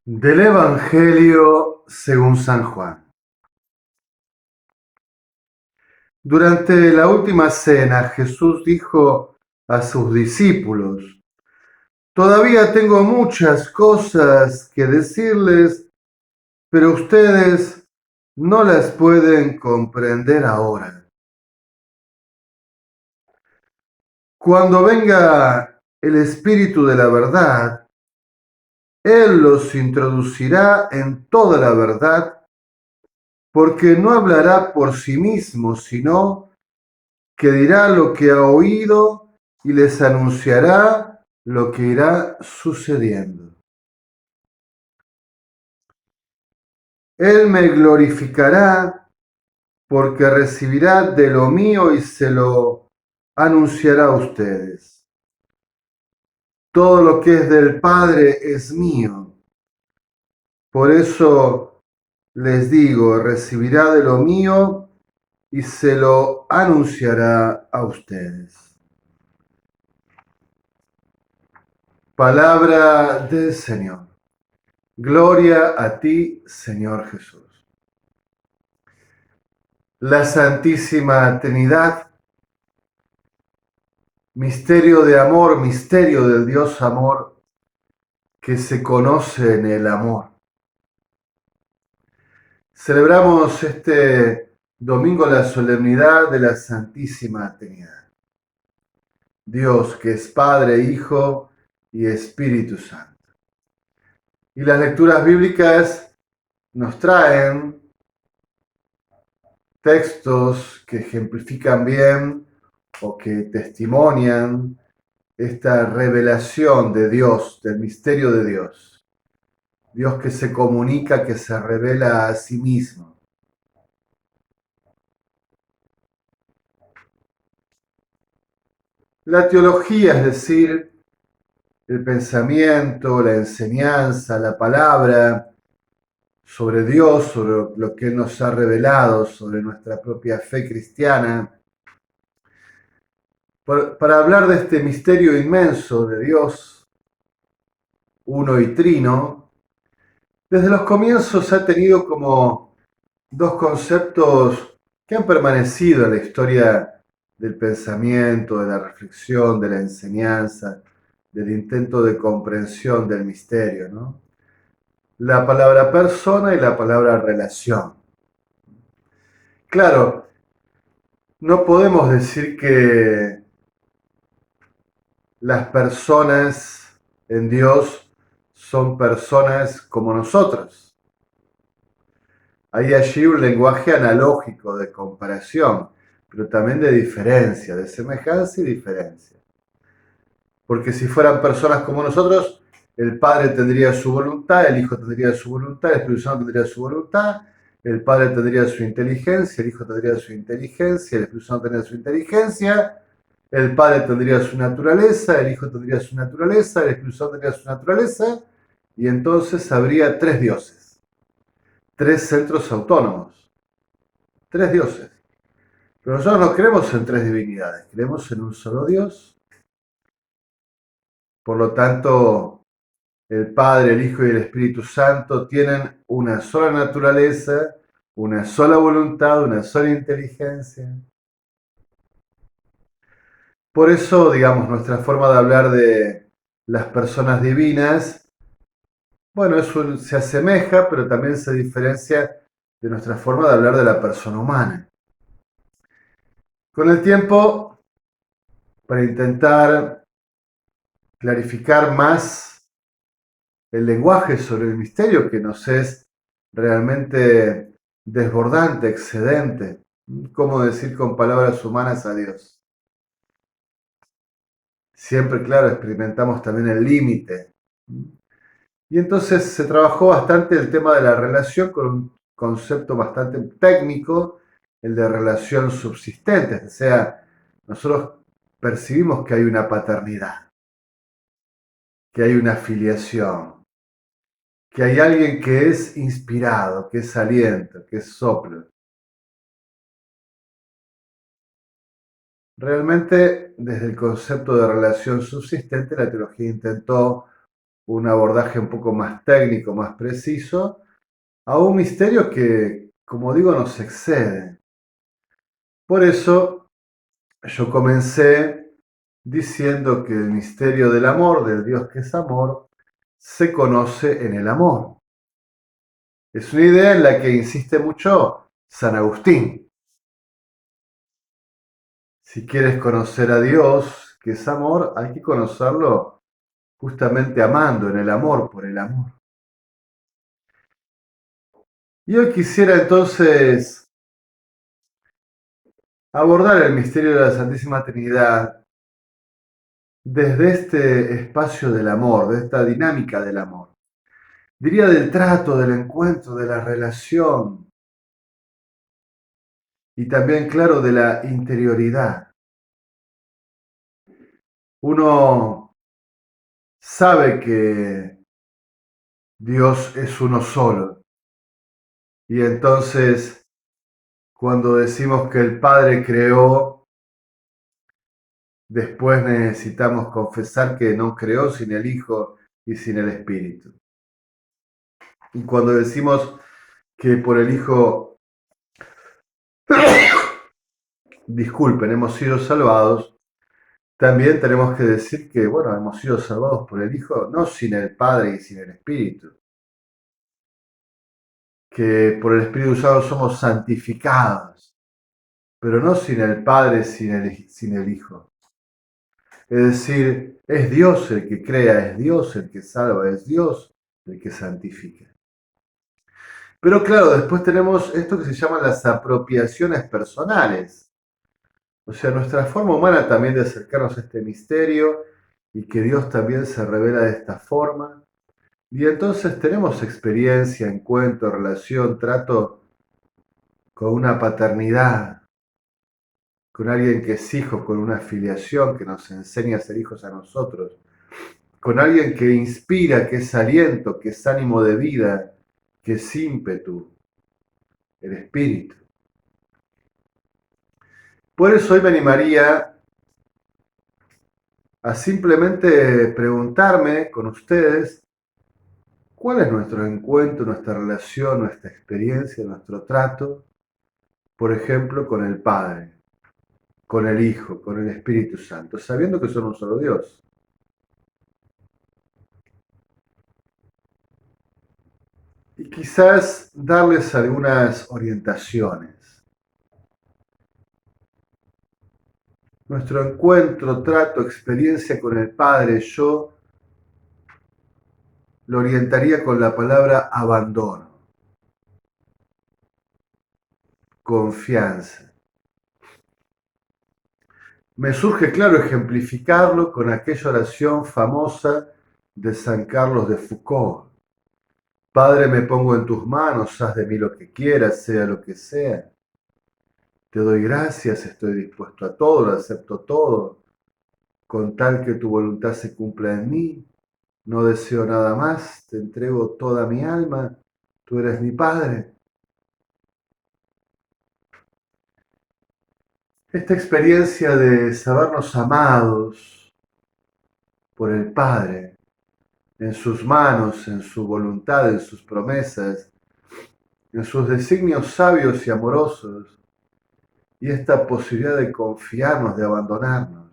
Del Evangelio según San Juan. Durante la última cena, Jesús dijo a sus discípulos: Todavía tengo muchas cosas que decirles, pero ustedes no las pueden comprender ahora. Cuando venga el Espíritu de la verdad, Él los introducirá en toda la verdad, porque no hablará por sí mismo, sino que dirá lo que ha oído y les anunciará lo que irá sucediendo. Él me glorificará porque recibirá de lo mío y se lo anunciará a ustedes. Todo lo que es del Padre es mío. Por eso les digo, recibirá de lo mío y se lo anunciará a ustedes. Palabra del Señor. Gloria a ti, Señor Jesús. La Santísima Trinidad, misterio de amor, misterio del Dios amor, que se conoce en el amor. Celebramos este domingo la solemnidad de la Santísima Trinidad. Dios que es Padre, Hijo y Espíritu Santo. Y las lecturas bíblicas nos traen textos que ejemplifican bien o que testimonian esta revelación de Dios, del misterio de Dios. Dios que se comunica, que se revela a sí mismo. La teología, es decir, el pensamiento, la enseñanza, la palabra sobre Dios, sobre lo que Él nos ha revelado, sobre nuestra propia fe cristiana, para hablar de este misterio inmenso de Dios, uno y trino, desde los comienzos ha tenido como dos conceptos que han permanecido en la historia del pensamiento, de la reflexión, de la enseñanza, del intento de comprensión del misterio, ¿no? La palabra persona y la palabra relación. Claro, no podemos decir que las personas en Dios son personas como nosotros. Hay allí un lenguaje analógico de comparación, pero también de diferencia, de semejanza y diferencia. Porque si fueran personas como nosotros, el Padre tendría su voluntad, el Hijo tendría su voluntad, el Espíritu Santo tendría su voluntad, el Padre tendría su inteligencia, el Hijo tendría su inteligencia, el Espíritu Santo tendría su inteligencia, el Padre tendría su naturaleza, el Hijo tendría su naturaleza, el Espíritu Santo tendría su naturaleza, y entonces habría tres dioses, tres centros autónomos, tres dioses. Pero nosotros no creemos en tres divinidades, creemos en un solo Dios. Por lo tanto, el Padre, el Hijo y el Espíritu Santo tienen una sola naturaleza, una sola voluntad, una sola inteligencia. Por eso, digamos, nuestra forma de hablar de las personas divinas, bueno, se asemeja, pero también se diferencia de nuestra forma de hablar de la persona humana. Con el tiempo, para intentar clarificar más el lenguaje sobre el misterio que nos es realmente desbordante, excedente. ¿Cómo decir con palabras humanas a Dios? Siempre, claro, experimentamos también el límite. Y entonces se trabajó bastante el tema de la relación con un concepto bastante técnico, el de relación subsistente. O sea, nosotros percibimos que hay una paternidad, que hay una filiación, que hay alguien que es inspirado, que es aliento, que es soplo. Realmente, desde el concepto de relación subsistente, la teología intentó un abordaje un poco más técnico, más preciso, a un misterio que, como digo, nos excede. Por eso yo comencé diciendo que el misterio del amor, del Dios que es amor, se conoce en el amor. Es una idea en la que insiste mucho San Agustín. Si quieres conocer a Dios, que es amor, hay que conocerlo justamente amando, en el amor, por el amor. Y hoy quisiera entonces abordar el misterio de la Santísima Trinidad desde este espacio del amor, de esta dinámica del amor. Diría del trato, del encuentro, de la relación y también, claro, de la interioridad. Uno sabe que Dios es uno solo y entonces cuando decimos que el Padre creó, después necesitamos confesar que no creó sin el Hijo y sin el Espíritu. Y cuando decimos que por el Hijo, disculpen, hemos sido salvados, también tenemos que decir que, bueno, hemos sido salvados por el Hijo, no sin el Padre y sin el Espíritu, que por el Espíritu Santo somos santificados, pero no sin el Padre, sin el Hijo. Es decir, es Dios el que crea, es Dios el que salva, es Dios el que santifica. Pero claro, después tenemos esto que se llaman las apropiaciones personales. O sea, nuestra forma humana también de acercarnos a este misterio y que Dios también se revela de esta forma. Y entonces tenemos experiencia, encuentro, relación, trato con una paternidad, con alguien que es hijo, con una filiación que nos enseña a ser hijos a nosotros, con alguien que inspira, que es aliento, que es ánimo de vida, que es ímpetu, el espíritu. Por eso hoy me animaría a simplemente preguntarme con ustedes cuál es nuestro encuentro, nuestra relación, nuestra experiencia, nuestro trato, por ejemplo, con el Padre, con el Hijo, con el Espíritu Santo, sabiendo que son un solo Dios. Y quizás darles algunas orientaciones. Nuestro encuentro, trato, experiencia con el Padre, yo lo orientaría con la palabra abandono, confianza. Me surge claro ejemplificarlo con aquella oración famosa de San Carlos de Foucault. Padre, me pongo en tus manos, haz de mí lo que quieras, sea lo que sea. Te doy gracias, estoy dispuesto a todo, lo acepto todo, con tal que tu voluntad se cumpla en mí. No deseo nada más, te entrego toda mi alma, tú eres mi Padre. Esta experiencia de sabernos amados por el Padre, en sus manos, en su voluntad, en sus promesas, en sus designios sabios y amorosos, y esta posibilidad de confiarnos, de abandonarnos.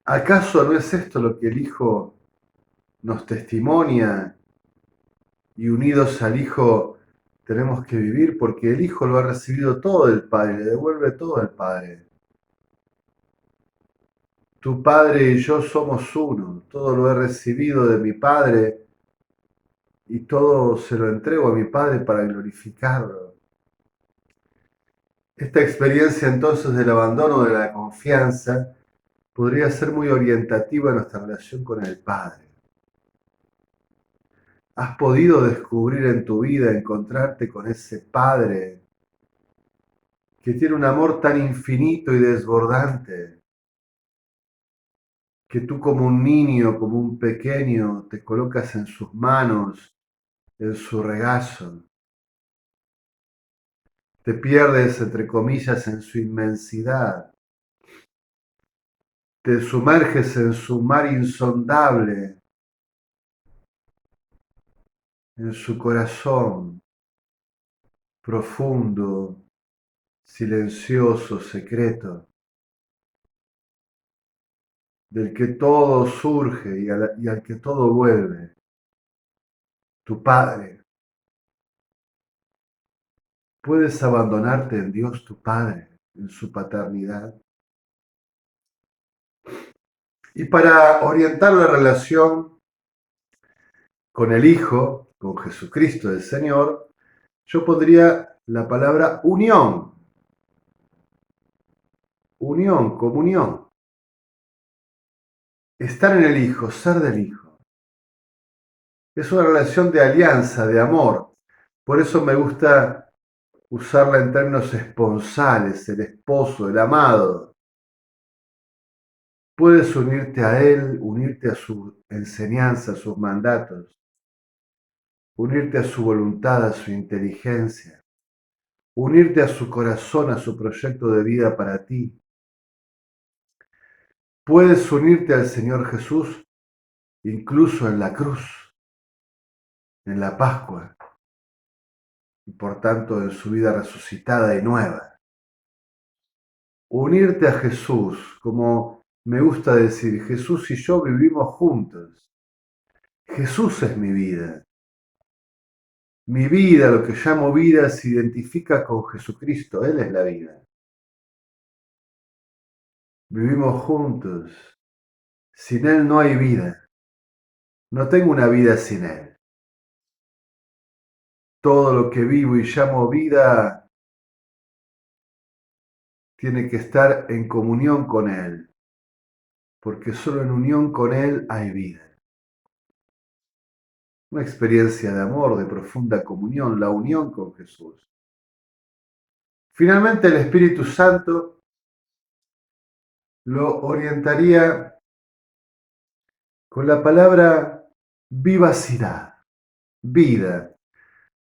¿Acaso no es esto lo que el Hijo nos testimonia y unidos al Hijo tenemos que vivir? Porque el Hijo lo ha recibido todo del Padre, le devuelve todo al Padre. Tu Padre y yo somos uno, todo lo he recibido de mi Padre y todo se lo entrego a mi Padre para glorificarlo. Esta experiencia entonces del abandono, de la confianza, podría ser muy orientativa en nuestra relación con el Padre. ¿Has podido descubrir en tu vida, encontrarte con ese Padre que tiene un amor tan infinito y desbordante, que tú como un niño, como un pequeño, te colocas en sus manos, en su regazo? Te pierdes, entre comillas, en su inmensidad. te sumerges en su mar insondable, en su corazón profundo, silencioso, secreto, del que todo surge y al que todo vuelve, tu Padre. Puedes abandonarte en Dios tu Padre, en su paternidad. Y para orientar la relación con el Hijo, con Jesucristo el Señor, yo pondría la palabra unión. Unión, comunión. Estar en el Hijo, ser del Hijo. Es una relación de alianza, de amor. Por eso me gusta usarla en términos esponsales, el esposo, el amado. Puedes unirte a Él, unirte a su enseñanza, a sus mandatos, unirte a su voluntad, a su inteligencia, unirte a su corazón, a su proyecto de vida para ti. Puedes unirte al Señor Jesús incluso en la cruz, en la Pascua, y por tanto en su vida resucitada y nueva. Unirte a Jesús, como me gusta decir, Jesús y yo vivimos juntos. Jesús es mi vida. Mi vida, lo que llamo vida, se identifica con Jesucristo. Él es la vida. Vivimos juntos. Sin Él no hay vida. No tengo una vida sin Él. Todo lo que vivo y llamo vida tiene que estar en comunión con Él, porque solo en unión con Él hay vida. Una experiencia de amor, de profunda comunión, la unión con Jesús. Finalmente, el Espíritu Santo lo orientaría con la palabra vivacidad, vida.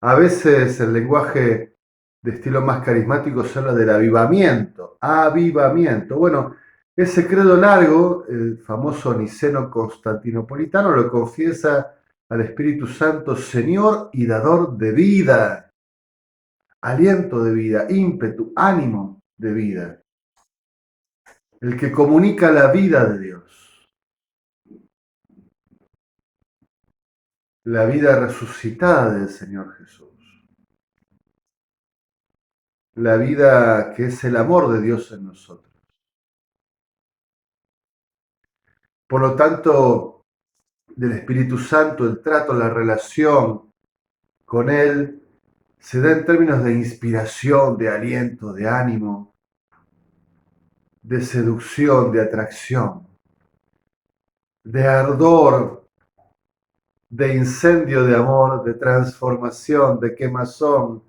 A veces el lenguaje de estilo más carismático se habla del avivamiento, avivamiento. Bueno, ese credo largo, el famoso niceno constantinopolitano, lo confiesa al Espíritu Santo Señor y dador de vida, aliento de vida, ímpetu, ánimo de vida, el que comunica la vida de Dios, la vida resucitada del Señor Jesús, la vida que es el amor de Dios en nosotros. Por lo tanto, del Espíritu Santo, el trato, la relación con Él se da en términos de inspiración, de aliento, de ánimo, de seducción, de atracción, de ardor, de incendio de amor, de transformación, de quemazón,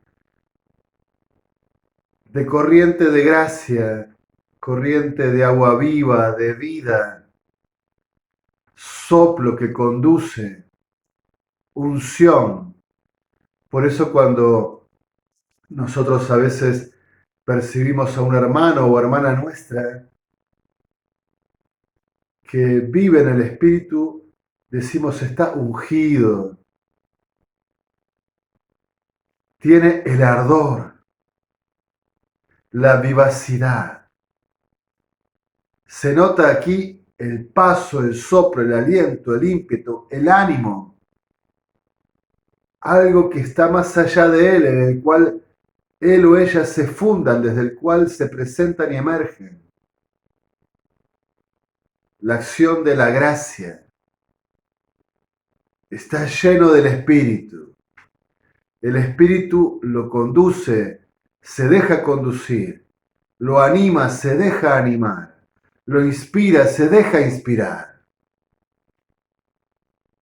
de corriente de gracia, corriente de agua viva, de vida, soplo que conduce, unción. Por eso cuando nosotros a veces percibimos a un hermano o hermana nuestra que vive en el Espíritu, decimos está ungido, tiene el ardor, la vivacidad. Se nota aquí el paso, el soplo, el aliento, el ímpetu, el ánimo. Algo que está más allá de él, en el cual él o ella se fundan, desde el cual se presentan y emergen. La acción de la gracia. Está lleno del Espíritu. El Espíritu lo conduce, se deja conducir, lo anima, se deja animar, lo inspira, se deja inspirar.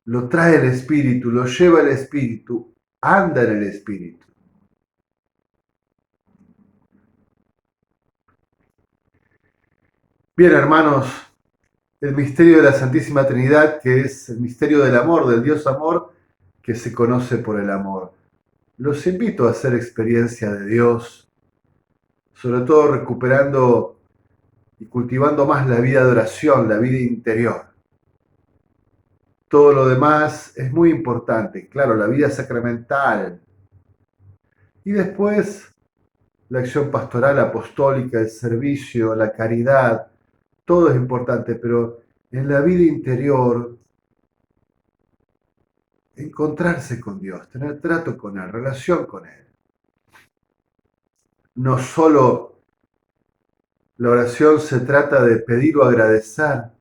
Lo trae el Espíritu, lo lleva el Espíritu, anda en el Espíritu. Bien, hermanos, el misterio de la Santísima Trinidad, que es el misterio del amor, del Dios amor, que se conoce por el amor. Los invito a hacer experiencia de Dios, sobre todo recuperando y cultivando más la vida de oración, la vida interior. Todo lo demás es muy importante, claro, la vida sacramental. Y después la acción pastoral, apostólica, el servicio, la caridad, todo es importante, pero en la vida interior, encontrarse con Dios, tener trato con Él, relación con Él. No solo la oración se trata de pedir o agradecer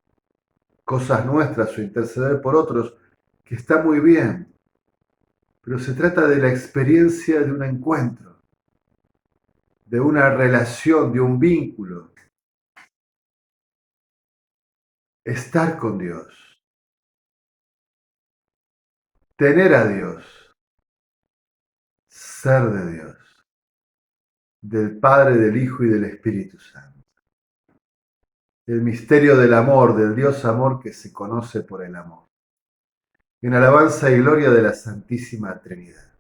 cosas nuestras o interceder por otros, que está muy bien, pero se trata de la experiencia de un encuentro, de una relación, de un vínculo, estar con Dios, tener a Dios, ser de Dios, del Padre, del Hijo y del Espíritu Santo. El misterio del amor, del Dios amor que se conoce por el amor. En alabanza y gloria de la Santísima Trinidad.